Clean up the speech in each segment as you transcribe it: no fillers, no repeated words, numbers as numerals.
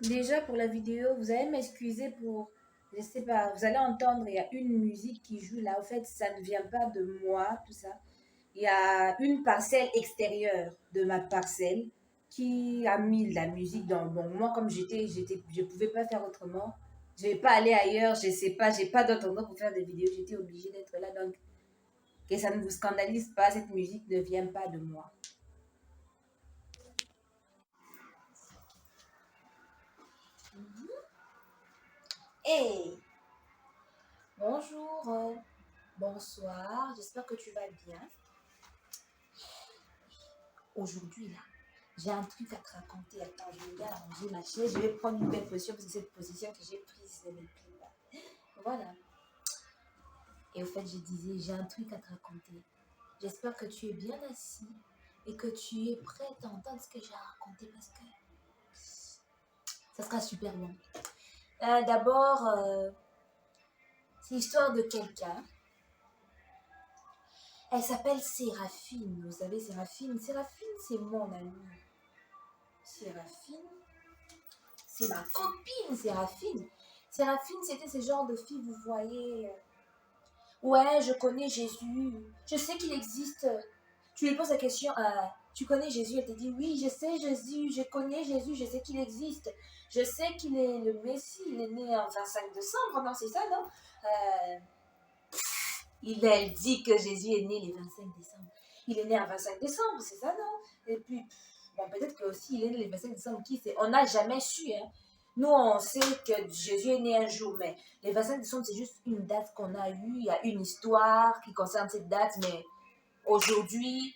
Déjà pour la vidéo, vous allez m'excuser pour, je sais pas, vous allez entendre, il y a une musique qui joue là. En fait, ça ne vient pas de moi, tout ça. Il y a une parcelle extérieure de ma parcelle qui a mis de la musique dans. Bon, moi, comme je pouvais pas faire autrement. Je vais pas aller ailleurs, je sais pas, j'ai pas d'autre endroit pour faire des vidéos. J'étais obligée d'être là. Donc, que ça ne vous scandalise pas, cette musique ne vient pas de moi. Hey, bonjour, bonsoir, j'espère que tu vas bien. Aujourd'hui, là, j'ai un truc à te raconter. Attends, je vais bien arranger ma chaise. Je vais prendre une belle position parce que cette position que j'ai prise ne me plaît pas. Voilà. Et au fait, je disais, j'ai un truc à te raconter. J'espère que tu es bien assis et que tu es prête à entendre ce que j'ai à raconter parce que ça sera super bon. D'abord, c'est l'histoire de quelqu'un. Elle s'appelle Séraphine. Vous savez, Séraphine. Séraphine, c'est mon amie. Séraphine, c'est ma copine, Séraphine. Séraphine, c'était ce genre de fille, vous voyez. Ouais, je connais Jésus. Je sais qu'il existe. Tu lui poses la question, tu connais Jésus? Elle te dit, oui, je sais Jésus, je connais Jésus, je sais qu'il existe. Je sais qu'il est le Messie, il est né en 25 décembre, non, c'est ça, non? Elle dit que Jésus est né le 25 décembre. Il est né en 25 décembre, c'est ça, non? Et puis, bon, peut-être que aussi il est né le 25 décembre, qui sait? On n'a jamais su, hein. Nous, on sait que Jésus est né un jour, mais le 25 décembre, c'est juste une date qu'on a eue. Il y a une histoire qui concerne cette date, mais aujourd'hui,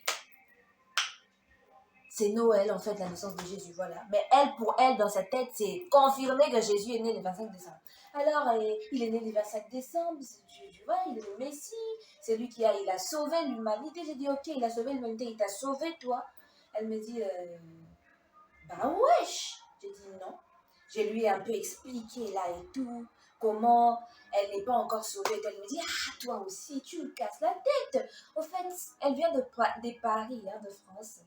c'est Noël, en fait, la naissance de Jésus, voilà. Mais elle, pour elle, dans sa tête, c'est confirmé que Jésus est né le 25 décembre. Alors, il est né le 25 décembre, tu vois, il est le Messie, c'est lui il a sauvé l'humanité. J'ai dit, ok, il a sauvé l'humanité, il t'a sauvé, toi. Elle me dit, bah wesh. J'ai dit non. Je lui ai un peu expliqué là et tout, comment elle n'est pas encore sauvée. Elle me dit, ah, toi aussi, tu me casses la tête. Au fait, elle vient de Paris, hein, de France.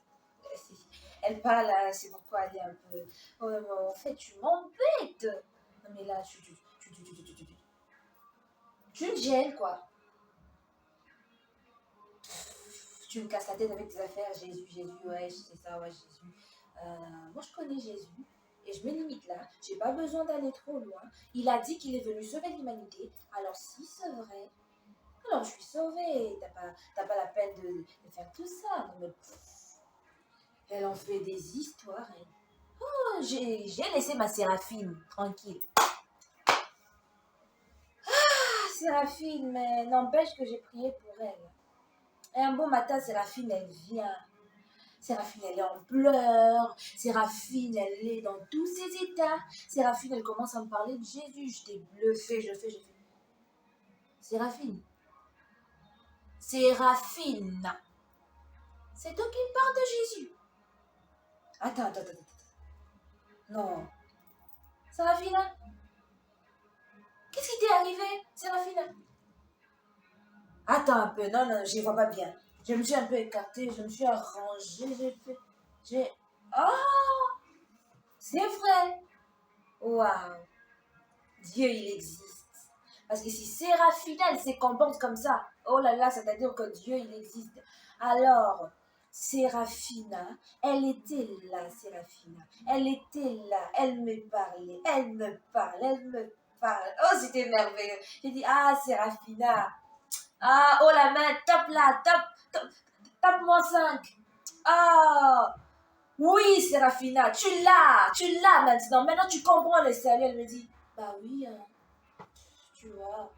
Elle parle, c'est pourquoi elle est un peu. En fait, tu m'embêtes. Non, mais là, tu me gênes, quoi. Tu me casses la tête avec tes affaires. Jésus, Jésus, ouais, c'est ça, ouais, Jésus. Moi, je connais Jésus. Et je me limite là. J'ai pas besoin d'aller trop loin. Il a dit qu'il est venu sauver l'humanité. Alors, si c'est vrai, alors je suis sauvée. T'as pas la peine de faire tout ça. Non, mais elle en fait des histoires. J'ai laissé ma Séraphine tranquille. Ah, Séraphine, mais n'empêche que j'ai prié pour elle. Et un beau matin, Séraphine, elle vient. Séraphine, elle est en pleurs. Séraphine, elle est dans tous ses états. Séraphine, elle commence à me parler de Jésus. Je t'ai bluffé, je fais. Séraphine. Séraphine. C'est toi qui me parles de Jésus. Attends. Non. Séraphine, qu'est-ce qui t'est arrivé, Séraphine? Attends un peu, non, j'y vois pas bien. Je me suis un peu écartée, je me suis arrangée, j'ai... Oh, c'est vrai. Waouh. Dieu, il existe. Parce que si Séraphina, elle se comporte comme ça, oh là là, c'est-à-dire que Dieu, il existe. Alors, Séraphina, elle était là, Séraphina. Elle était là, elle me parlait, elle me parle, elle me parle. Oh, c'était merveilleux. J'ai dit, ah, Séraphina. Ah, oh la main, tape là, tape-moi 5. Ah, oui, Séraphina, tu l'as maintenant. Maintenant, tu comprends le salut. Elle me dit, bah oui, hein, tu vois,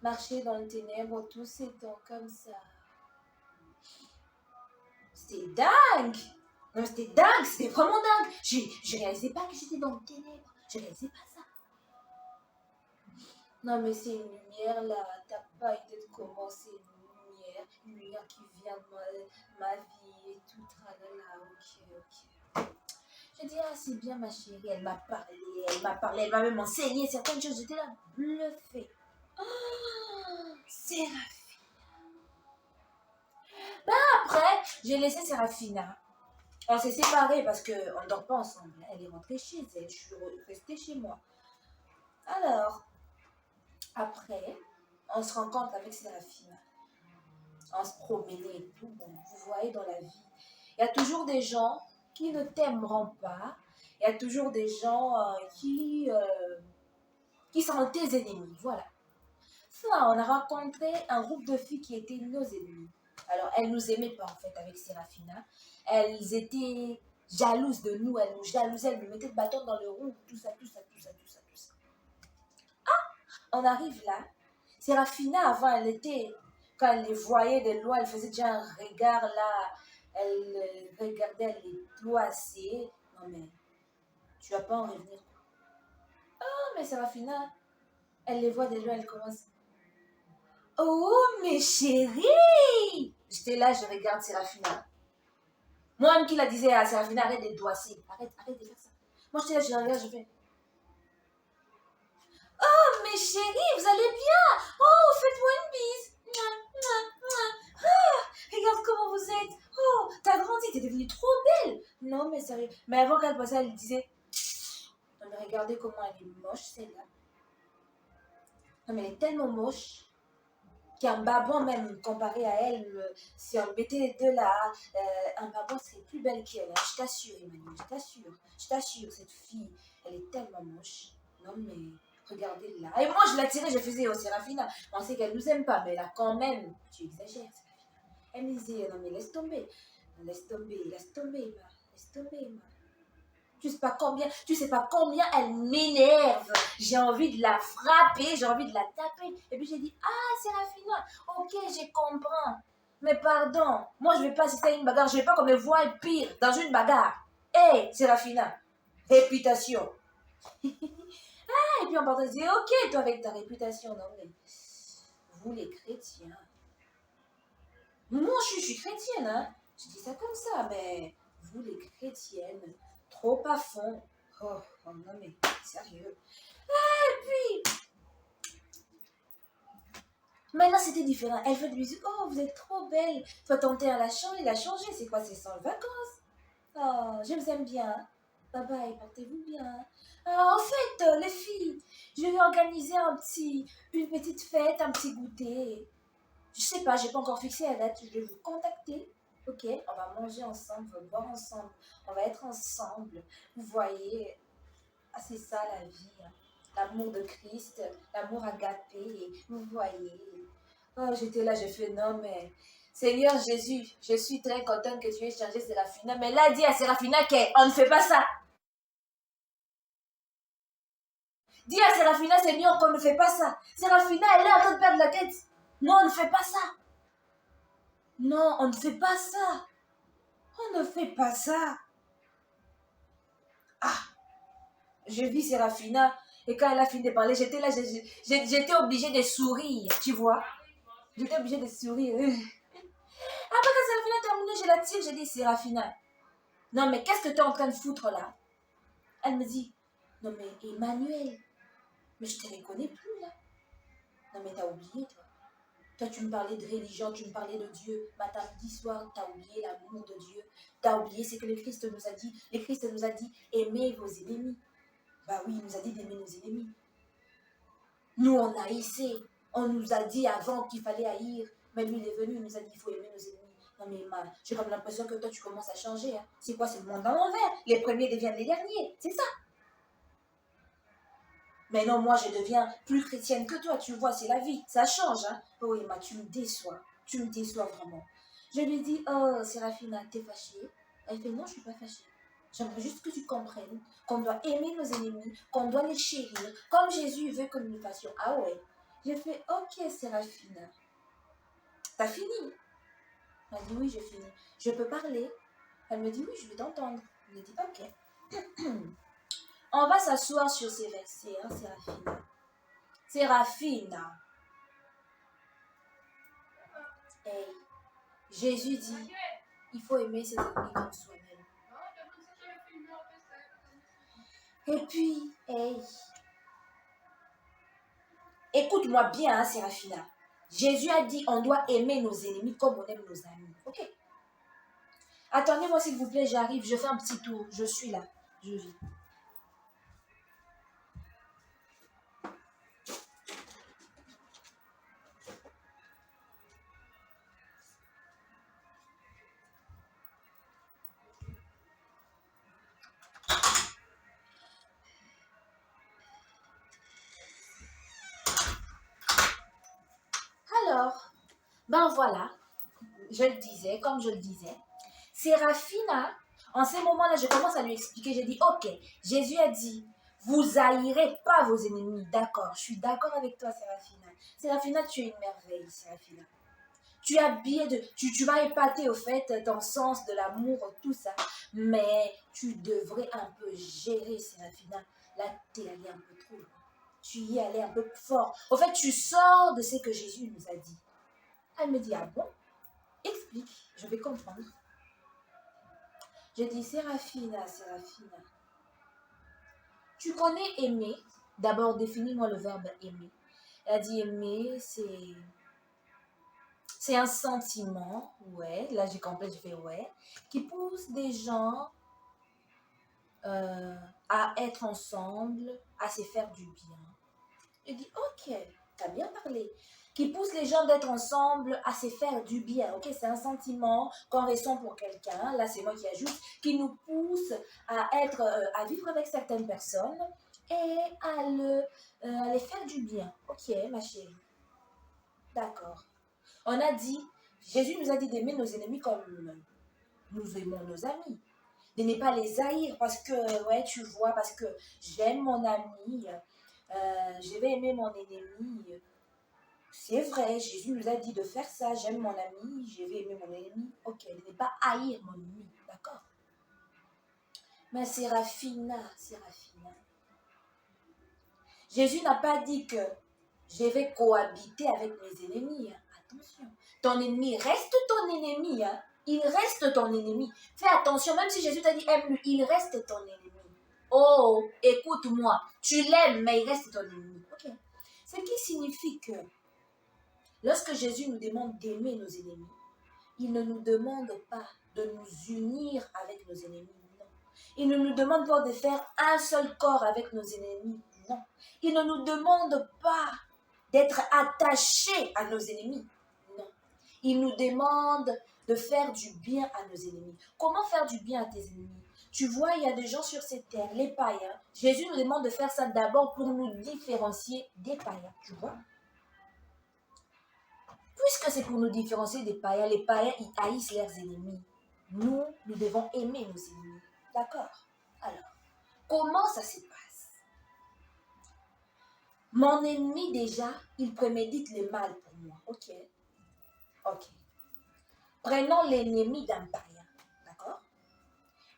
marcher dans le ténèbre tous ces temps comme ça. C'était dingue. Non, mais c'était dingue, c'était vraiment dingue. Je réalisais pas que j'étais dans le ténèbre. Je réalisais pas ça. Non, mais c'est une lumière là. T'as pas idée de comment c'est une lumière qui vient de ma vie et tout. Tralala, ok. J'ai dit, ah, c'est bien ma chérie. Elle m'a parlé, elle m'a même enseigné certaines choses. J'étais là, bluffée. Oh, Séraphine. Après, j'ai laissé Séraphina. On s'est séparés parce qu'on ne dort pas ensemble. Elle est rentrée chez elle, je suis restée chez moi. Alors, après, on se rencontre avec Séraphine. On se promenait et tout. Bon, vous voyez dans la vie, il y a toujours des gens qui ne t'aimeront pas. Il y a toujours des gens qui sont tes ennemis. Voilà. Ça, on a rencontré un groupe de filles qui étaient nos ennemis. Alors, elles nous aimaient pas, en fait, avec Séraphina. Elles étaient jalouses de nous. Elles nous jalousaient, elles nous mettaient de bâton dans le roue. Tout ça, tout ça, tout ça, tout ça, tout ça. On arrive là. Séraphina, avant, elle était... Quand elle les voyait de loin, elle faisait déjà un regard là. Elle regardait, elle les doissait. Non, mais tu vas pas en revenir. Oh, mais Séraphina, elle les voit de loin, elle commence... Oh, mes chéris! J'étais là, je regarde Séraphina. Moi-même qui la disais à Séraphina, arrête de doisser. Arrête de faire ça. Moi, j'étais là, je regarde, je fais... Oh, mes chéris, vous allez bien? Oh, faites-moi une bise. Mouah, mouah, mouah. Ah, regarde comment vous êtes. Oh, t'as grandi, t'es devenue trop belle. Non, mais sérieux. Mais avant qu'elle passait, elle disait... Non, mais regardez comment elle est moche, celle-là. Non, mais elle est tellement moche qu'un babon même comparé à elle, si on mettait les deux là, un babon serait plus belle qu'elle. Hein. Je t'assure, Emmanuel, je t'assure, cette fille, elle est tellement moche. Non mais, regardez là. Et moi je l'attirais, je faisais, oh Séraphina, on sait qu'elle nous aime pas, mais là quand même, tu exagères Séraphina. Elle me disait, non mais laisse tomber, laisse tomber, laisse tomber, ma, laisse tomber, ma. Tu sais pas combien elle m'énerve. J'ai envie de la frapper, j'ai envie de la taper. Et puis j'ai dit, ah, Séraphina, ok, je comprends. Mais pardon, moi je vais pas assister à une bagarre, je vais pas qu'on me voie pire dans une bagarre. Hé, hey, Séraphina, réputation. Ah, et puis on partait de dire, ok, toi avec ta réputation, non mais, vous les chrétiens. Moi je suis chrétienne, hein. Je dis ça comme ça, mais vous les chrétiennes, trop à fond. Oh, oh non mais, sérieux. Ah, et puis, maintenant c'était différent. Elle fait de musique, oh, vous êtes trop belle. Toi, ton teint, il a changé. C'est quoi, c'est sans vacances? Oh, je vous aime bien. Bye bye, portez-vous bien. Ah, en fait, les filles, je vais organiser une petite fête, un petit goûter. Je sais pas, j'ai pas encore fixé la date. Je vais vous contacter. Ok, on va manger ensemble, on va boire ensemble, on va être ensemble. Vous voyez, ah, c'est ça la vie. Hein. L'amour de Christ, l'amour agapé. Vous voyez. Oh, j'étais là, j'ai fait non, mais Seigneur Jésus, je suis très contente que tu aies changé Séraphina. Mais là, dis à Séraphina qu'on ne fait pas ça. Dis à Séraphina, Seigneur, qu'on ne fait pas ça. Séraphina, elle est en train de perdre la tête. Non, on ne fait pas ça. Non, on ne fait pas ça. On ne fait pas ça. Ah, je vis Séraphina et quand elle a fini de parler, j'étais là, j'étais obligée de sourire, tu vois. J'étais obligée de sourire. Après que Séraphina a terminé, je la tire, j'ai dit Séraphina, non mais qu'est-ce que tu es en train de foutre là? Elle me dit, non mais Emmanuel, mais je te reconnais plus là. Non mais t'as oublié toi. Toi, tu me parlais de religion, tu me parlais de Dieu. Samedi soir, tu as oublié l'amour de Dieu. Tu as oublié ce que le Christ nous a dit. Le Christ nous a dit, aimez vos ennemis. Bah oui, il nous a dit d'aimer nos ennemis. Nous, on haïssait. On nous a dit avant qu'il fallait haïr. Mais lui, il est venu, il nous a dit, il faut aimer nos ennemis. Non mais j'ai comme l'impression que toi, tu commences à changer. Hein. C'est quoi, c'est le monde à l'envers. Les premiers deviennent les derniers. C'est ça. Mais non, moi, je deviens plus chrétienne que toi. Tu vois, c'est la vie. Ça change. Hein. Oh, Emma, tu me déçois. Tu me déçois vraiment. Je lui dis, oh, Séraphina, t'es fâchée? Elle fait, non, je suis pas fâchée. J'aimerais juste que tu comprennes qu'on doit aimer nos ennemis, qu'on doit les chérir, comme Jésus veut que nous le fassions. Ah ouais. J'ai fait, ok, Séraphina. T'as fini? Elle dit, oui, j'ai fini. Je peux parler? Elle me dit, oui, je vais t'entendre. Je lui dis, ok. On va s'asseoir sur ces versets, hein, Séraphina. Séraphina. Hey, Jésus dit, il faut aimer ses ennemis comme soi-même. Et puis, hey, écoute-moi bien, hein, Séraphina. Jésus a dit, on doit aimer nos ennemis comme on aime nos amis. Ok? Attendez-moi s'il vous plaît, j'arrive, je fais un petit tour. Je suis là, je vis. Alors, ben voilà, je le disais, comme je le disais, Séraphina, en ces moments-là, je commence à lui expliquer, j'ai dit, ok, Jésus a dit, vous haïrez pas vos ennemis, d'accord, je suis d'accord avec toi, Séraphina. Séraphina, tu es une merveille, Séraphina. Tu vas épater au fait ton sens de l'amour, tout ça, mais tu devrais un peu gérer, Séraphina. Là, tu es allé un peu trop loin. Tu y es allé un peu fort. Au fait, tu sors de ce que Jésus nous a dit. Elle me dit, ah bon? Explique, je vais comprendre. Je dis, Séraphina, tu connais aimer? D'abord, définis-moi le verbe aimer. Elle a dit aimer, c'est un sentiment, ouais, là j'ai compris, j'ai fait ouais, qui pousse des gens à être ensemble, à se faire du bien. Je dis, ok, t'as bien parlé. Qui pousse les gens d'être ensemble à se faire du bien. Ok, c'est un sentiment qu'on ressent pour quelqu'un. Là, c'est moi qui ajoute, qui nous pousse à vivre avec certaines personnes et à les faire du bien. Ok, ma chérie. D'accord. On a dit, Jésus nous a dit d'aimer nos ennemis comme nous aimons nos amis. De ne pas les haïr parce que, ouais, tu vois, parce que j'aime mon ami, je vais aimer mon ennemi. C'est vrai, Jésus nous a dit de faire ça. J'aime mon ami, je vais aimer mon ennemi. Ok, de ne pas haïr mon ennemi, d'accord? Mais Séraphina, Jésus n'a pas dit que je vais cohabiter avec mes ennemis. Hein. Attention, ton ennemi reste ton ennemi. Hein. Il reste ton ennemi. Fais attention, même si Jésus t'a dit aime-le, il reste ton ennemi. Oh, écoute-moi, tu l'aimes, mais il reste ton ennemi. Ok. Ce qui signifie que lorsque Jésus nous demande d'aimer nos ennemis, il ne nous demande pas de nous unir avec nos ennemis, non. Il ne nous demande pas de faire un seul corps avec nos ennemis, non. Il ne nous demande pas d'être attachés à nos ennemis, non. Il nous demande de faire du bien à nos ennemis. Comment faire du bien à tes ennemis? Tu vois, il y a des gens sur cette terre, les païens. Jésus nous demande de faire ça d'abord pour nous différencier des païens, tu vois. Puisque c'est pour nous différencier des païens, les païens, ils haïssent leurs ennemis. Nous devons aimer nos ennemis. D'accord? Alors, comment ça se passe? Mon ennemi, déjà, il prémédite le mal pour moi. Ok? Ok. Prenons l'ennemi d'un païen. D'accord?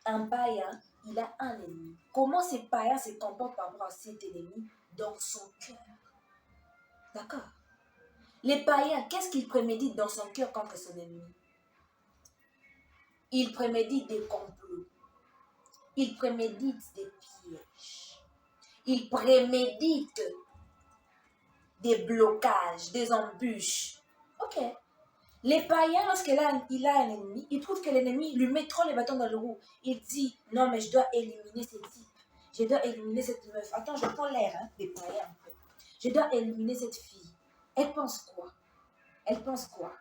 Un païen, il a un ennemi. Comment ce païen se comporte par rapport à cet ennemi? Dans son cœur. D'accord? Les païens, qu'est-ce qu'ils préméditent dans son cœur contre son ennemi? Il prémédite des complots. Il prémédite des pièges. Il prémédite des blocages, des embûches. Ok. Les païens, lorsqu'il a un ennemi, il trouve que l'ennemi lui met trop les bâtons dans le roue. Il dit, non mais je dois éliminer ce type. Je dois éliminer cette meuf. Attends, je prends l'air des païens un peu. Je dois éliminer cette fille. Elle pense quoi? Elle pense quoi?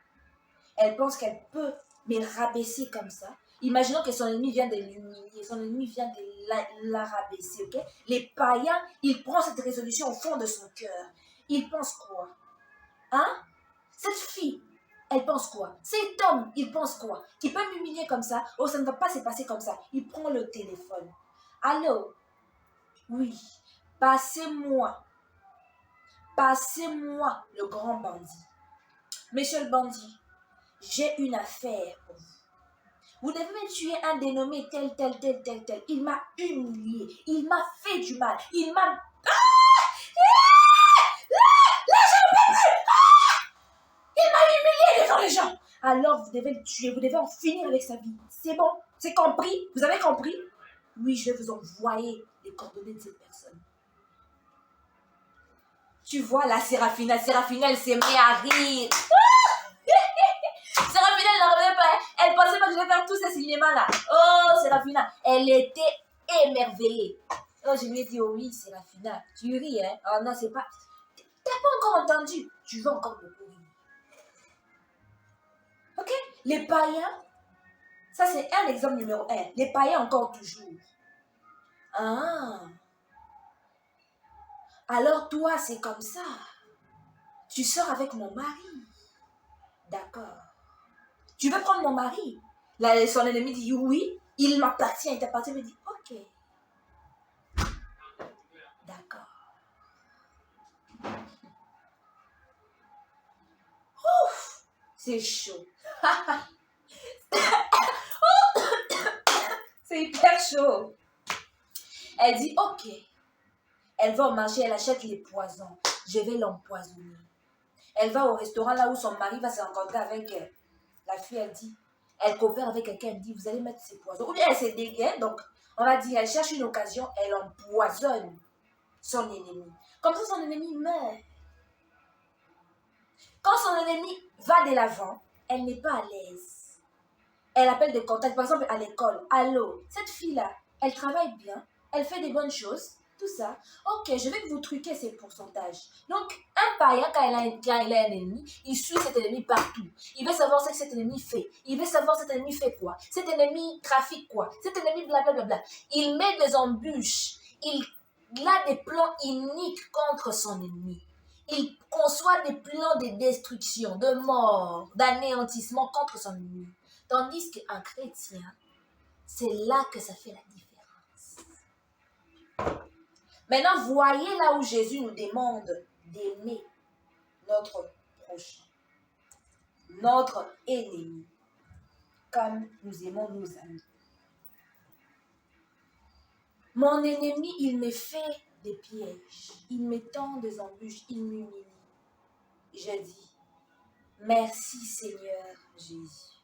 Elle pense qu'elle peut me rabaisser comme ça. Imaginons que son ennemi vient de l'humilier, son ennemi vient de la rabaisser, ok? Les païens, ils prennent cette résolution au fond de son cœur. Ils pensent quoi? Hein? Cette fille, elle pense quoi? Cet homme, il pense quoi? Qui peut m'humilier comme ça? Oh, ça ne va pas se passer comme ça. Il prend le téléphone. Allô? Oui. Passez-moi le grand bandit. Monsieur le bandit, j'ai une affaire pour vous. Vous devez me tuer un dénommé tel. Il m'a humilié. Il m'a fait du mal. Il m'a... Il m'a humilié devant les gens. Alors vous devez le tuer. Vous devez en finir avec sa vie. C'est bon? C'est compris? Vous avez compris? Oui, je vais vous envoyer les coordonnées de cette personne. Tu vois, la Séraphina, elle s'est mise à rire. Séraphina, elle n'en revenait pas. Elle pensait pas que je vais faire tous ces cinémas-là. Oh, Séraphina, elle était émerveillée. Oh, je lui ai dit, oh oui, Séraphina, tu ris, hein. Oh non, c'est pas... T'as pas encore entendu. Tu vas encore beaucoup rire. Ok? Les païens, ça c'est un exemple numéro 1. Les païens encore toujours. Ah. Alors toi, c'est comme ça. Tu sors avec mon mari. D'accord. Tu veux prendre mon mari? Là, son ennemi dit oui, il m'appartient, il t'appartient. Il dit ok. D'accord. Ouf, c'est chaud. C'est hyper chaud. Elle dit ok. Elle va au marché, elle achète les poisons. Je vais l'empoisonner. Elle va au restaurant là où son mari va se rencontrer avec elle. La fille, elle dit, elle coopère avec quelqu'un, elle dit, vous allez mettre ces poisons. Ou bien elle se dégaine, donc on va dire, elle cherche une occasion, elle empoisonne son ennemi. Comme ça, son ennemi meurt. Quand son ennemi va de l'avant, elle n'est pas à l'aise. Elle appelle des contacts, par exemple à l'école. Allô, cette fille-là, elle travaille bien, elle fait des bonnes choses, tout ça. Ok, je vais vous truquer ses pourcentages. Donc, un païen, quand il a un ennemi, il suit cet ennemi partout. Il veut savoir ce que cet ennemi fait. Il veut savoir cet ennemi fait quoi. Cet ennemi trafique quoi. Cet ennemi blablabla. Il met des embûches. Il a des plans iniques contre son ennemi. Il conçoit des plans de destruction, de mort, d'anéantissement contre son ennemi. Tandis qu'un chrétien, c'est là que ça fait la différence. Maintenant, voyez là où Jésus nous demande d'aimer notre prochain, notre ennemi, comme nous aimons nos amis. Mon ennemi, il me fait des pièges, il me tend des embûches, il m'humilie. Je dis, merci Seigneur Jésus.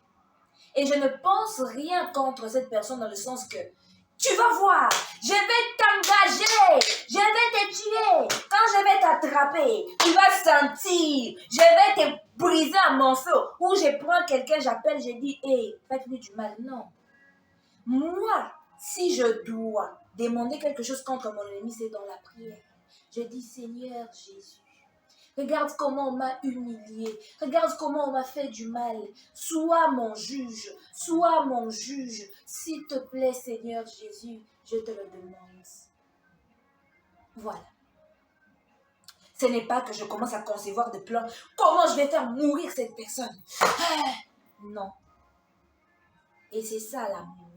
Et je ne pense rien contre cette personne dans le sens que tu vas voir, je vais t'engager, je vais te tuer. Quand je vais t'attraper, tu vas sentir, je vais te briser en morceaux. Ou je prends quelqu'un, j'appelle, je dis, hé, faites-lui du mal. Non. Moi, si je dois demander quelque chose contre mon ennemi, c'est dans la prière. Je dis, Seigneur Jésus, regarde comment on m'a humilié. Regarde comment on m'a fait du mal. Sois mon juge. Sois mon juge. S'il te plaît, Seigneur Jésus, je te le demande. Voilà. Ce n'est pas que je commence à concevoir des plans. Comment je vais faire mourir cette personne? Non. Et c'est ça l'amour.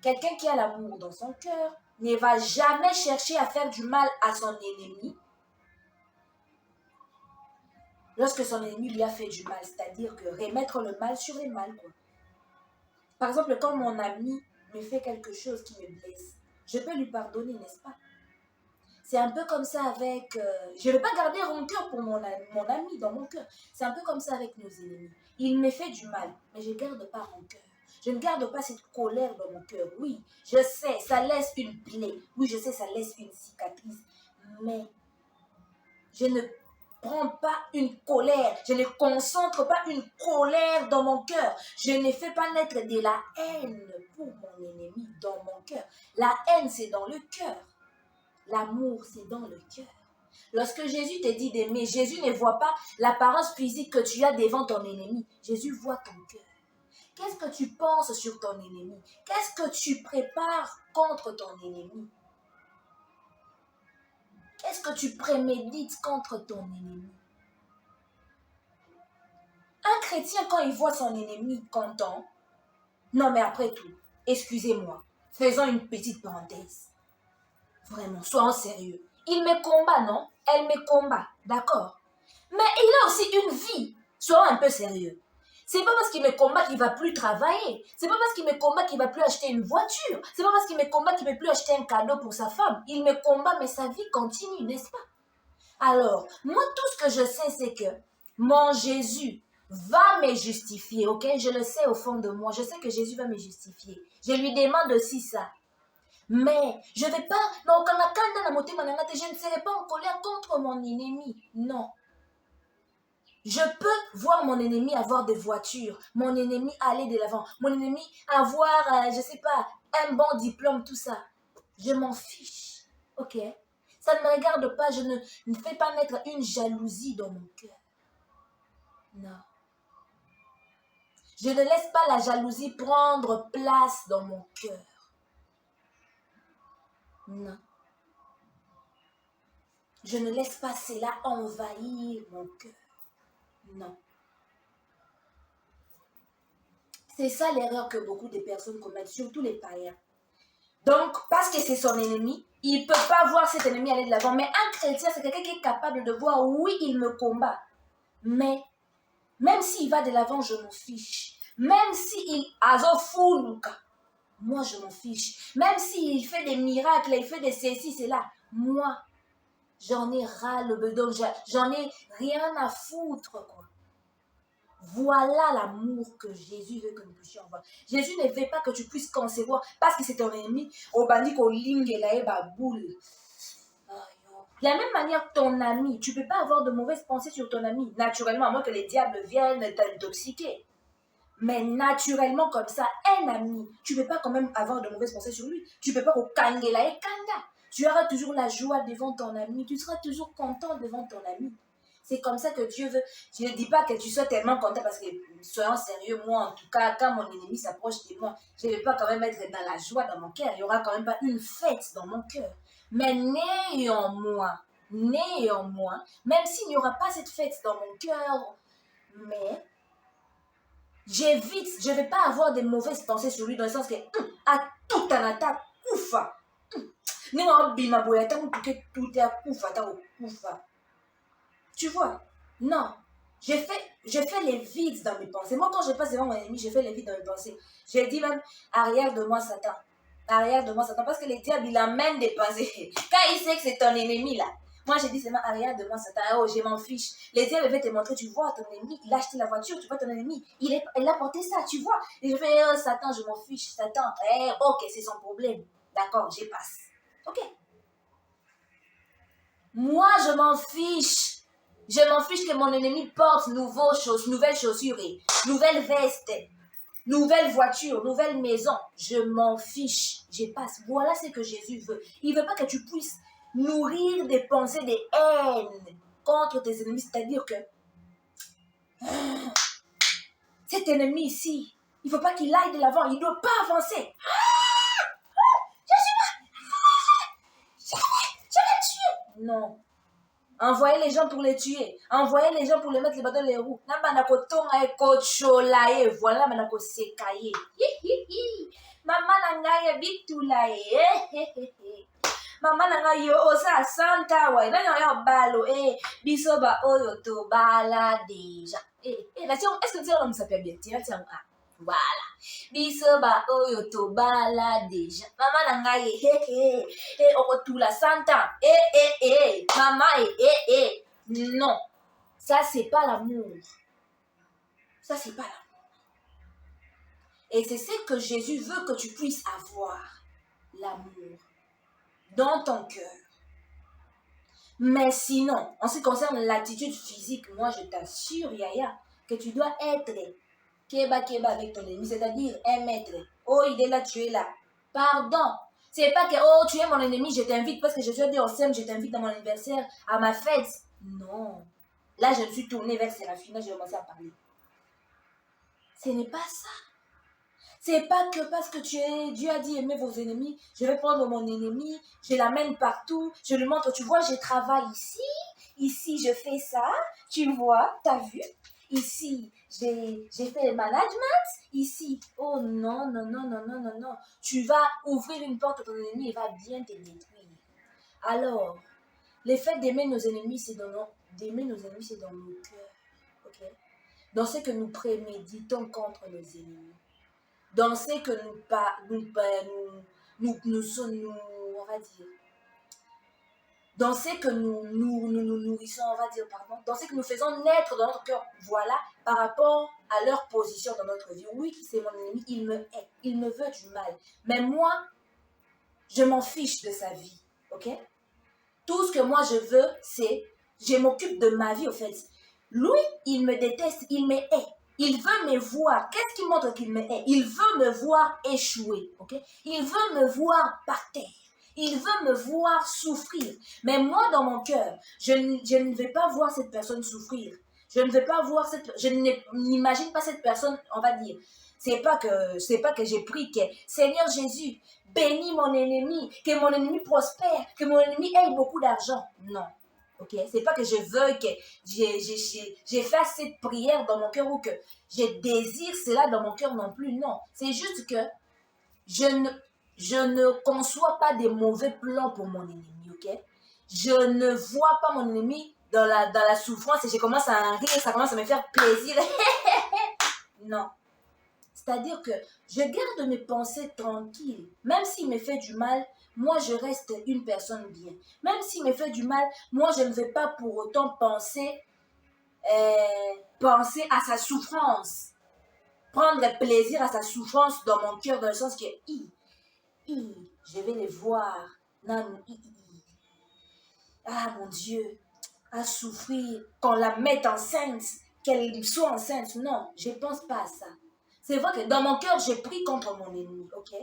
Quelqu'un qui a l'amour dans son cœur ne va jamais chercher à faire du mal à son ennemi. Lorsque son ennemi lui a fait du mal, c'est-à-dire que remettre le mal sur les mal, quoi. Par exemple, quand mon ami me fait quelque chose qui me blesse, je peux lui pardonner, n'est-ce pas? C'est un peu comme ça avec... je ne vais pas garder rancœur pour mon ami dans mon cœur. C'est un peu comme ça avec nos ennemis. Il me fait du mal, mais je ne garde pas rancœur. Je ne garde pas cette colère dans mon cœur. Oui, je sais, ça laisse une plaie. Oui, je sais, ça laisse une cicatrice. Mais je ne prends pas une colère. Je ne concentre pas une colère dans mon cœur. Je ne fais pas naître de la haine pour mon ennemi dans mon cœur. La haine, c'est dans le cœur. L'amour, c'est dans le cœur. Lorsque Jésus te dit d'aimer, Jésus ne voit pas l'apparence physique que tu as devant ton ennemi. Jésus voit ton cœur. Qu'est-ce que tu penses sur ton ennemi? Qu'est-ce que tu prépares contre ton ennemi? Qu'est-ce que tu prémédites contre ton ennemi? Un chrétien, quand il voit son ennemi content, non mais après tout, excusez-moi, faisons une petite parenthèse. Vraiment, soyons sérieux. Il me combat, non? Elle me combat, d'accord? Mais il a aussi une vie. Soyons un peu sérieux. C'est pas parce qu'il me combat qu'il va plus travailler. C'est pas parce qu'il me combat qu'il va plus acheter une voiture. C'est pas parce qu'il me combat qu'il ne peut plus acheter un cadeau pour sa femme. Il me combat, mais sa vie continue, n'est-ce pas? Alors, moi, tout ce que je sais, c'est que mon Jésus va me justifier, ok? Je le sais au fond de moi. Je sais que Jésus va me justifier. Je lui demande aussi ça. Mais je ne vais pas, non, je ne serai pas en colère contre mon ennemi. Non. Je peux voir mon ennemi avoir des voitures, mon ennemi aller de l'avant, mon ennemi avoir, je ne sais pas, un bon diplôme, tout ça. Je m'en fiche, ok? Ça ne me regarde pas, je ne fais pas naître une jalousie dans mon cœur. Non. Je ne laisse pas la jalousie prendre place dans mon cœur. Non. Je ne laisse pas cela envahir mon cœur. Non. C'est ça l'erreur que beaucoup de personnes commettent, surtout les païens. Donc, parce que c'est son ennemi, il ne peut pas voir cet ennemi aller de l'avant. Mais un chrétien, c'est quelqu'un qui est capable de voir, oui, il me combat. Mais, même s'il va de l'avant, je m'en fiche. Même s'il a fou, moi, je m'en fiche. Même s'il fait des miracles, il fait des ceci, cela, moi, j'en ai ras le bedon, j'en ai rien à foutre, quoi. Voilà l'amour que Jésus veut que nous puissions avoir. Jésus ne veut pas que tu puisses concevoir parce que c'est ton ennemi. Au bandit qu'on ligne et la boule. De la même manière, ton ami, tu ne peux pas avoir de mauvaises pensées sur ton ami. Naturellement, à moins que les diables viennent t'intoxiquer. Mais naturellement, comme ça, un ami, tu ne peux pas quand même avoir de mauvaises pensées sur lui. Tu ne peux pas au kangela et kanga. Tu auras toujours la joie devant ton ami. Tu seras toujours content devant ton ami. C'est comme ça que Dieu veut. Je ne dis pas que tu sois tellement content parce que, soyons sérieux, moi en tout cas, quand mon ennemi s'approche de moi, je ne vais pas quand même être dans la joie dans mon cœur. Il n'y aura quand même pas une fête dans mon cœur. Mais néanmoins, même s'il n'y aura pas cette fête dans mon cœur, mais j'évite, je ne vais pas avoir de mauvaises pensées sur lui dans le sens que, à tout un attaque, oufa. Nous, on bima boyata, ou tout est à oufa, ta oufa. Tu vois? Non. Je fais les vides dans mes pensées. Moi, quand je passe devant mon ennemi, je fais les vides dans mes pensées. Je dis même, arrière de moi, Satan. Arrière de moi, Satan. Parce que le diable, il amène des pensées. Quand il sait que c'est ton ennemi, là. Moi, je dis seulement, arrière de moi, Satan. Oh, je m'en fiche. Le diable va te montrer, tu vois, ton ennemi, il a acheté la voiture, tu vois, ton ennemi, il a porté ça, tu vois. Et je fais, oh, Satan, je m'en fiche, Satan. Ok, c'est son problème. D'accord, je passe. Ok. Moi, je m'en fiche. Je m'en fiche que mon ennemi porte nouvelles chaussures, nouvelles vestes, nouvelles voitures, nouvelles maisons. Je m'en fiche. Je passe. Voilà ce que Jésus veut. Il ne veut pas que tu puisses nourrir des pensées de haine contre tes ennemis. C'est-à-dire que cet ennemi ici, il ne faut pas qu'il aille de l'avant. Il ne doit pas avancer. Je vais tuer. Non. Envoyez les gens pour les tuer. Envoyez les gens pour les mettre les bâtons dans les roues. Voilà, manako sekaye. Maman nanga bitulaye. Maman nanga yo osa santa wa. Na yo balo bisoba oyo to bala déjà. Est-ce que tu as s'appelle bien? Tiens. Voilà. Bisoba oyo to bala déjà. Maman nanga okotula santa. Maman non. Ça c'est pas l'amour. Ça c'est pas l'amour. Et c'est ce que Jésus veut que tu puisses avoir. L'amour. Dans ton cœur. Mais sinon, en ce qui concerne l'attitude physique, moi je t'assure, Yaya, que tu dois être keba avec ton ennemi, c'est-à-dire 1 mètre. Oh, il est là, tu es là. Pardon. C'est pas que, oh, tu es mon ennemi, je t'invite parce que je suis dit au SEM, je t'invite dans mon anniversaire, à ma fête. Non. Là, je me suis tournée vers Séraphina, j'ai commencé à parler. Ce n'est pas ça. C'est pas que parce que Dieu a dit aimer vos ennemis, je vais prendre mon ennemi, je l'amène partout, je lui montre, tu vois, je travaille ici je fais ça, tu vois, t'as vu, ici j'ai fait le management, ici, oh non, tu vas ouvrir une porte à ton ennemi et va bien te détruire. Alors, le fait d'aimer nos ennemis, c'est dans nos cœurs, ok? Dans ce que nous préméditons contre nos ennemis. Dans ce que on va dire, dans ce que nous nourrissons, on va dire, pardon, dans ce que nous faisons naître dans notre cœur, voilà, par rapport à leur position dans notre vie. Oui, c'est mon ennemi, il me hait, il me veut du mal. Mais moi, je m'en fiche de sa vie, ok? Tout ce que moi je veux, c'est, je m'occupe de ma vie, au fait. Lui, il me déteste, il me hait. Il veut me voir. Qu'est-ce qui montre qu'il me hait? Il veut me voir échouer. Ok? Il veut me voir par terre. Il veut me voir souffrir. Mais moi, dans mon cœur, je ne vais pas voir cette personne souffrir. Je ne vais pas voir je n'imagine pas cette personne, on va dire. C'est pas que j'ai prié que Seigneur Jésus, bénis mon ennemi, que mon ennemi prospère, que mon ennemi ait beaucoup d'argent. Non. Ok? C'est pas que je veux que j'ai fait cette prière dans mon cœur ou que je désire cela dans mon cœur non plus. Non. C'est juste que je ne conçois pas des mauvais plans pour mon ennemi, ok? Je ne vois pas mon ennemi dans la souffrance et je commence à rire, ça commence à me faire plaisir. Non. C'est-à-dire que je garde mes pensées tranquilles. Même s'il me fait du mal, moi je reste une personne bien. Même s'il me fait du mal, moi je ne vais pas pour autant penser à sa souffrance. Prendre plaisir à sa souffrance dans mon cœur, dans le sens que je vais les voir. Non, ah mon Dieu, à souffrir, qu'on la mette enceinte, qu'elle soit enceinte. Non, je ne pense pas à ça. C'est vrai que dans mon cœur, je prie contre mon ennemi, ok?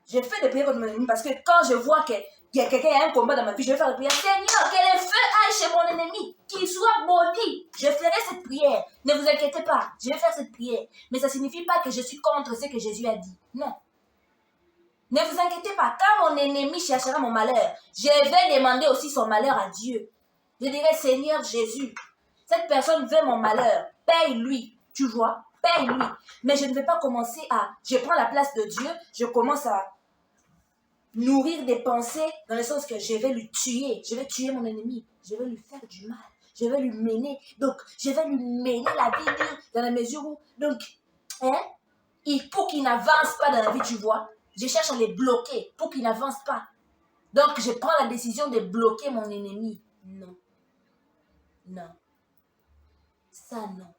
Je fais des prières contre mon ennemi parce que quand je vois qu'il y a quelqu'un qui a un combat dans ma vie, je vais faire des prières. Seigneur, que le feu aille chez mon ennemi, qu'il soit maudit. Je ferai cette prière. Ne vous inquiétez pas, je vais faire cette prière. Mais ça ne signifie pas que je suis contre ce que Jésus a dit. Non. Ne vous inquiétez pas, quand mon ennemi cherchera mon malheur, je vais demander aussi son malheur à Dieu. Je dirai, Seigneur Jésus, cette personne veut mon malheur, paye-lui, tu vois, paye-lui. Mais je ne vais pas commencer je prends la place de Dieu, je commence à nourrir des pensées dans le sens que je vais lui tuer, je vais tuer mon ennemi, je vais lui faire du mal, je vais lui mener, donc je vais lui mener la vie dure dans la mesure où, donc, pour qu'il n'avance pas dans la vie, tu vois. Je cherche à les bloquer pour qu'ils n'avancent pas. Donc, je prends la décision de bloquer mon ennemi. Non. Non. Ça, non.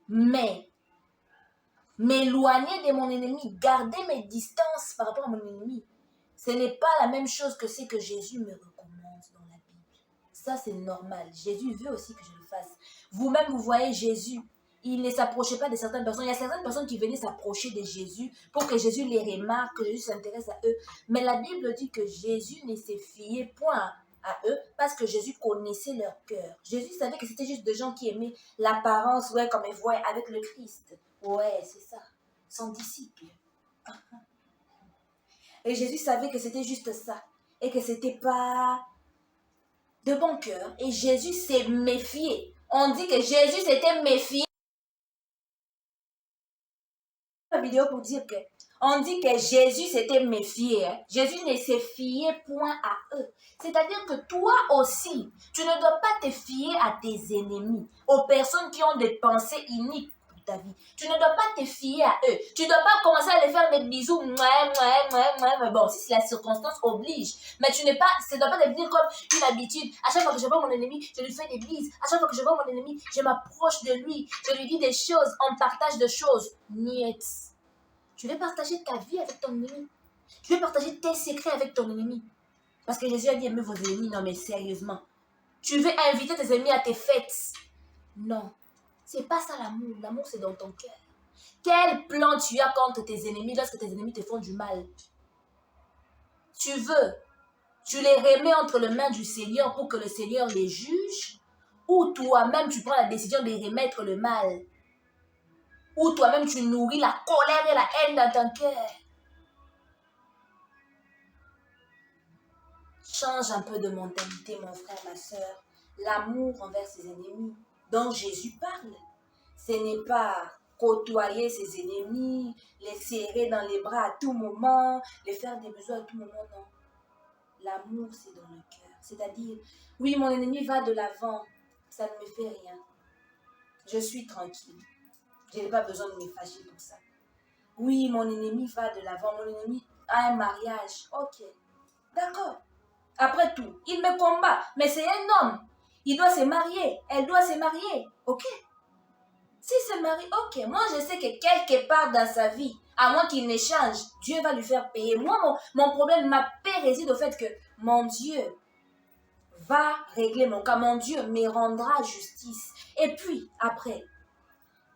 Mais, m'éloigner de mon ennemi, garder mes distances par rapport à mon ennemi, ce n'est pas la même chose que ce que Jésus me recommande dans la Bible. Ça, c'est normal. Jésus veut aussi que je le fasse. Vous-même, vous voyez Jésus. Il ne s'approchait pas de certaines personnes. Il y a certaines personnes qui venaient s'approcher de Jésus pour que Jésus les remarque, que Jésus s'intéresse à eux. Mais la Bible dit que Jésus ne s'est fié point à eux parce que Jésus connaissait leur cœur. Jésus savait que c'était juste des gens qui aimaient l'apparence, ouais, comme ils voient avec le Christ. Ouais, c'est ça. Son disciple. Et Jésus savait que c'était juste ça. Et que c'était pas de bon cœur. Et Jésus s'est méfié. On dit que Jésus s'était méfié. La vidéo pour dire que on dit que Jésus s'était méfié. Jésus ne s'est fié point à eux. C'est-à-dire que toi aussi, tu ne dois pas te fier à tes ennemis, aux personnes qui ont des pensées iniques pour ta vie. Tu ne dois pas te fier à eux. Tu ne dois pas commencer à les faire des bisous. Mais bon, si la circonstance oblige. Mais ça ne doit pas devenir comme une habitude. À chaque fois que je vois mon ennemi, je lui fais des bises. À chaque fois que je vois mon ennemi, je m'approche de lui. Je lui dis des choses. On partage des choses. Niet. Tu veux partager ta vie avec ton ennemi. Tu veux partager tes secrets avec ton ennemi. Parce que Jésus a dit, aimez vos ennemis. Non, mais sérieusement. Tu veux inviter tes ennemis à tes fêtes. Non. C'est pas ça l'amour. L'amour, c'est dans ton cœur. Quel plan tu as contre tes ennemis lorsque tes ennemis te font du mal? Tu les remets entre les mains du Seigneur pour que le Seigneur les juge? Ou toi-même, tu prends la décision de remettre le mal? Ou toi-même, tu nourris la colère et la haine dans ton cœur? Change un peu de mentalité, mon frère, ma soeur. L'amour envers ses ennemis, dont Jésus parle, ce n'est pas côtoyer ses ennemis, les serrer dans les bras à tout moment, les faire des bisous à tout moment, non. L'amour, c'est dans le cœur. C'est-à-dire, oui, mon ennemi va de l'avant, ça ne me fait rien. Je suis tranquille. Je n'ai pas besoin de me fâcher pour ça. Oui, mon ennemi va de l'avant, mon ennemi a un mariage. Ok, d'accord. Après tout, il me combat, mais c'est un homme. Il doit se marier, elle doit se marier. Ok. Si se marie, ok. Moi, je sais que quelque part dans sa vie, à moins qu'il n'échange, Dieu va lui faire payer. Moi, mon problème, ma paix réside au fait que mon Dieu va régler mon cas. Mon Dieu me rendra justice. Et puis, après,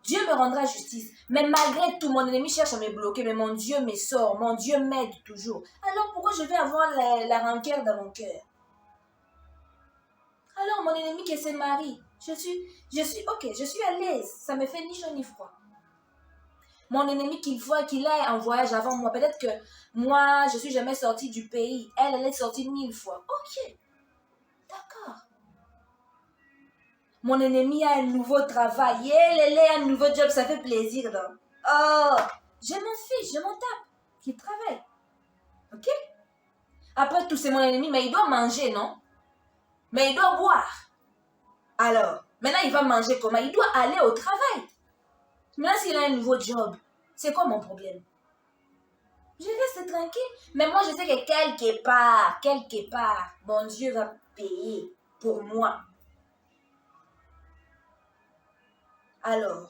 Dieu me rendra justice. Mais malgré tout, mon ennemi cherche à me bloquer. Mais mon Dieu me sort. Mon Dieu m'aide toujours. Alors, pourquoi je vais avoir la rancœur dans mon cœur? Alors, mon ennemi qui se marie, je suis à l'aise. Ça me fait ni chaud ni froid. Mon ennemi qu'il est en voyage avant moi. Peut-être que moi, je suis jamais sortie du pays. Elle est sortie 1000 fois. Ok, d'accord. Mon ennemi a un nouveau travail. Elle a un nouveau job. Ça fait plaisir, non? Oh, je m'en fiche, je m'en tape. Qu'il travaille. Ok? Après tout, c'est mon ennemi, mais il doit manger, non? Mais il doit boire. Alors, maintenant, il va manger comment? Il doit aller au travail. Maintenant, s'il a un nouveau job, c'est quoi mon problème? Je reste tranquille. Mais moi, je sais que quelque part, mon Dieu va payer pour moi. Alors,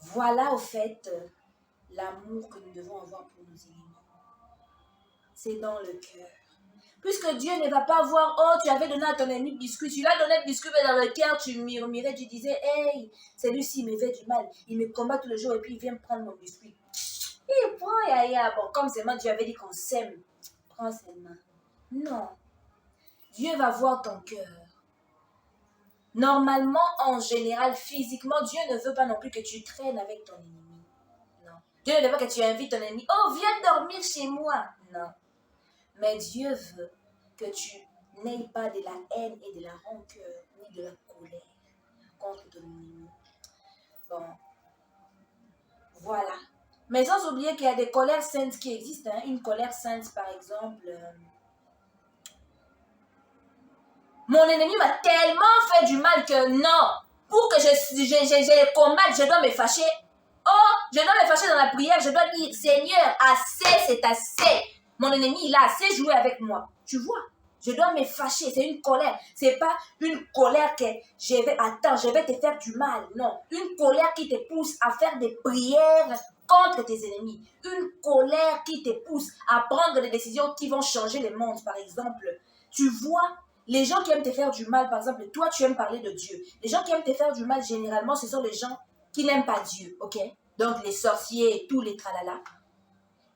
voilà au fait l'amour que nous devons avoir pour nos ennemis. C'est dans le cœur. Puisque Dieu ne va pas voir, oh, tu avais donné à ton ennemi biscuit, tu l'as donné biscuit, mais dans le cœur, tu murmurais, tu disais, hey, celui-ci il me fait du mal, il me combat tous les jours et puis il vient prendre mon biscuit. Il prend, bon, comme seulement Dieu avait dit qu'on s'aime, prends seulement. Non. Dieu va voir ton cœur. Normalement, en général, physiquement, Dieu ne veut pas non plus que tu traînes avec ton ennemi. Non. Dieu ne veut pas que tu invites ton ennemi, oh, viens dormir chez moi. Non. Mais Dieu veut que tu n'aies pas de la haine et de la rancœur, ni de la colère contre ton ennemi. Bon, voilà. Mais sans oublier qu'il y a des colères saintes qui existent. Hein. Une colère sainte, par exemple. Mon ennemi m'a tellement fait du mal que non, pour que je combatte, je dois me fâcher. Oh, je dois me fâcher dans la prière, je dois dire, Seigneur, assez, c'est assez. Mon ennemi, il a assez joué avec moi. Tu vois, je dois me fâcher. C'est une colère. C'est pas une colère que je vais te faire du mal. Non, une colère qui te pousse à faire des prières contre tes ennemis. Une colère qui te pousse à prendre des décisions qui vont changer le monde, par exemple. Tu vois, les gens qui aiment te faire du mal, par exemple, toi, tu aimes parler de Dieu. Les gens qui aiment te faire du mal, généralement, ce sont les gens qui n'aiment pas Dieu, ok? Donc, les sorciers et tous les tralala.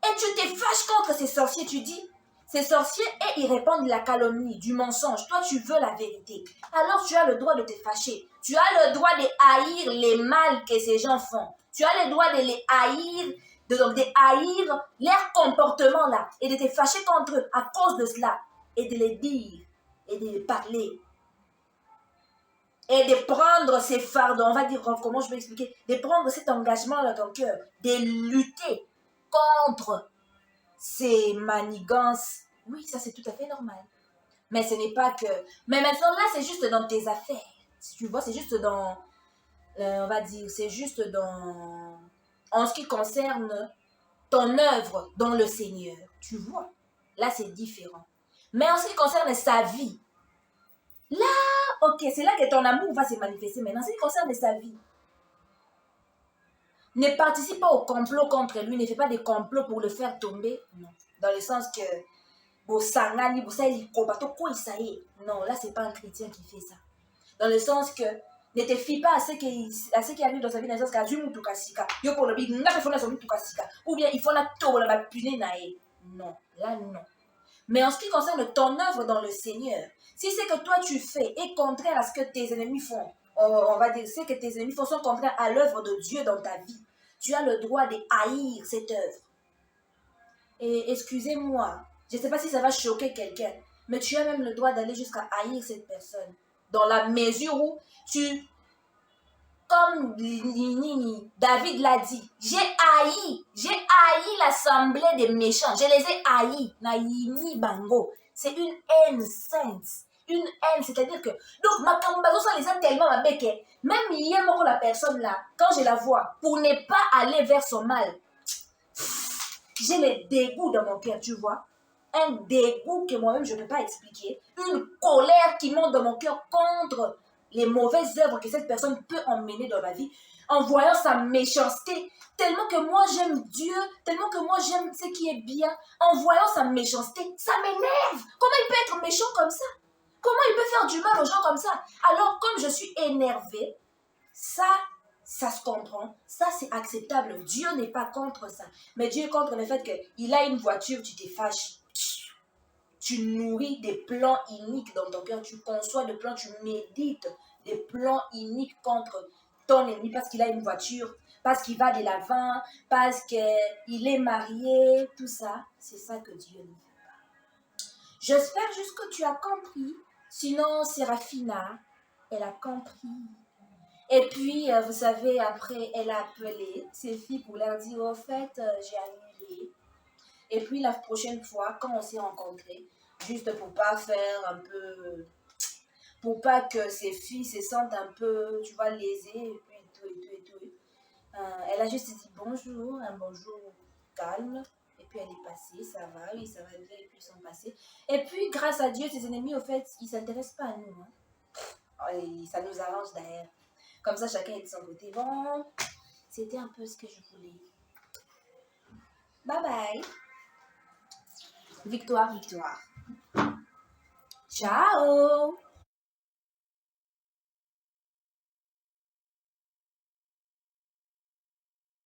Et tu te fâches contre ces sorciers, tu dis, ces sorciers, et ils répandent de la calomnie, du mensonge. Toi, tu veux la vérité. Alors, tu as le droit de te fâcher. Tu as le droit de haïr les mal que ces gens font. Tu as le droit de les haïr, de haïr leur comportement là, et de te fâcher contre eux à cause de cela, et de les dire, et de les parler. Et de prendre ces fardeaux, on va dire, comment je vais expliquer, de prendre cet engagement dans ton cœur, de lutter contre ces manigances. Oui, ça c'est tout à fait normal. Mais ce n'est pas que... Mais maintenant là, c'est juste dans tes affaires. Tu vois, c'est juste dans... on va dire, c'est juste dans... En ce qui concerne ton œuvre dans le Seigneur. Tu vois, là c'est différent. Mais en ce qui concerne sa vie, là, ok, c'est là que ton amour va se manifester maintenant. En ce qui concerne sa vie, ne participe pas au complot contre lui, ne fais pas des complots pour le faire tomber. Non. Dans le sens que, non, là, c'est pas un chrétien qui fait ça. Dans le sens que, ne te fie pas à ce qui arrive dans sa vie, dans le sens que, ou bien il faut la tour, la punée. Non, là, non. Mais en ce qui concerne ton œuvre dans le Seigneur, si c'est que toi tu fais est contraire à ce que tes ennemis font, on va dire, c'est que tes ennemis sont contraires à l'œuvre de Dieu dans ta vie, tu as le droit de haïr cette œuvre. Et excusez-moi, je ne sais pas si ça va choquer quelqu'un, mais tu as même le droit d'aller jusqu'à haïr cette personne. Dans la mesure où comme David l'a dit, j'ai haï l'assemblée des méchants, je les ai haïs, naïni bango. C'est une haine sainte, une haine, c'est-à-dire que, donc ma cambazo ça les a tellement mabeke, même hier moi la personne là, quand je la vois, pour ne pas aller vers son mal, j'ai le dégoût dans mon cœur, tu vois, un dégoût que moi-même je ne peux pas expliquer, une colère qui monte dans mon cœur contre les mauvaises œuvres que cette personne peut emmener dans ma vie. en voyant sa méchanceté, tellement que moi j'aime Dieu, tellement que moi j'aime ce qui est bien, en voyant sa méchanceté, ça m'énerve. Comment il peut être méchant comme ça? Comment il peut faire du mal aux gens comme ça? Alors, comme je suis énervée, ça se comprend, ça c'est acceptable. Dieu n'est pas contre ça. Mais Dieu est contre le fait qu'il a une voiture, tu te fâches. Tu nourris des plans iniques dans ton cœur, tu conçois des plans, tu médites des plans iniques contre ton ennemi parce qu'il a une voiture, parce qu'il va de l'avant, parce qu'il est marié, tout ça, c'est ça que Dieu ne veut pas. J'espère juste que tu as compris. Sinon, Séraphina, elle a compris. Et puis, vous savez, après, elle a appelé ses filles pour leur dire, au fait, j'ai annulé. Et puis, la prochaine fois, quand on s'est rencontrés, juste pour pas faire un peu, pour pas que ses filles se sentent un peu, tu vois, lésées, et puis tout, et tout, et tout. Elle a juste dit bonjour, un bonjour calme. Et puis elle est passée, ça va, oui, ça va bien, et puis ils sont passés. Et puis, grâce à Dieu, ses ennemis, au fait, ils ne s'intéressent pas à nous. Hein. Et ça nous arrange d'ailleurs. Comme ça, chacun est de son côté. Bon, c'était un peu ce que je voulais. Bye bye. Victoire, victoire. Ciao.